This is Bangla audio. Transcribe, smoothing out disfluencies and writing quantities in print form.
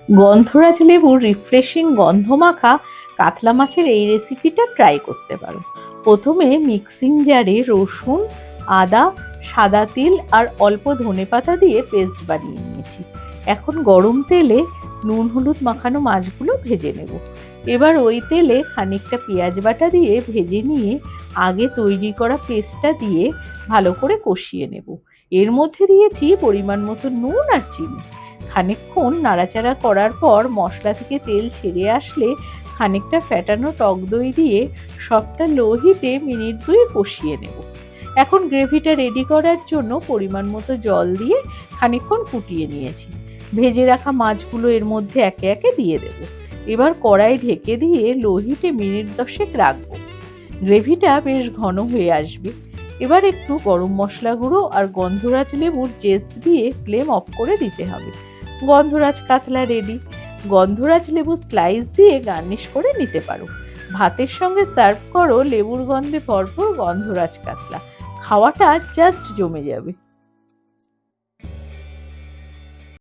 গন্ধরাজ লেবুর রিফ্রেশিং গন্ধ মাখা কাতলা মাছের এই রেসিপিটা ট্রাই করতে পারো। প্রথমে মিক্সিং জারে রসুন, আদা, সাদা তিল আর অল্প ধনেপাতা দিয়ে পেস্ট বানিয়ে নিয়েছি। এখন গরম তেলে নুন হলুদ মাখানো মাছগুলো ভেজে নেব। এবার ওই তেলে খানিকটা পেঁয়াজ বাটা দিয়ে ভেজে নিয়ে আগে তৈরি করা পেস্টটা দিয়ে ভালো করে কষিয়ে নেব। এর মধ্যে দিয়েছি পরিমাণ মতো নুন আর চিনি। খানিকক্ষণ নাড়াচাড়া করার পর মশলা থেকে তেল ছেড়ে আসলে খানিকটা ফ্যাটানো টক দই দিয়ে সবটা লো হিটে মিনিট 2 কষিয়ে নেব। এখন গ্রেভিটা রেডি করার জন্য পরিমাণ মতো জল দিয়ে খানিকক্ষণ ফুটিয়ে নিয়েছি। ভেজে রাখা মাছগুলো এর মধ্যে একে একে দিয়ে দেব। এবার কড়াই ঢেকে দিয়ে লো হিটে মিনিট 10 রাখবো। গ্রেভিটা বেশ ঘন হয়ে আসবে। এবার একটু গরম মশলা গুঁড়ো আর গন্ধরাজ লেবুর জেস্ট দিয়ে ফ্লেম অফ করে দিতে হবে। গন্ধরাজ কাতলা রেডি। গন্ধরাজ লেবু স্লাইস দিয়ে গার্নিশ করে নিতে পারো। ভাতের সঙ্গে সার্ভ করো লেবুর গন্ধে ভরপুর গন্ধরাজ কাতলা। খাওয়াটা জাস্ট জমে যাবে।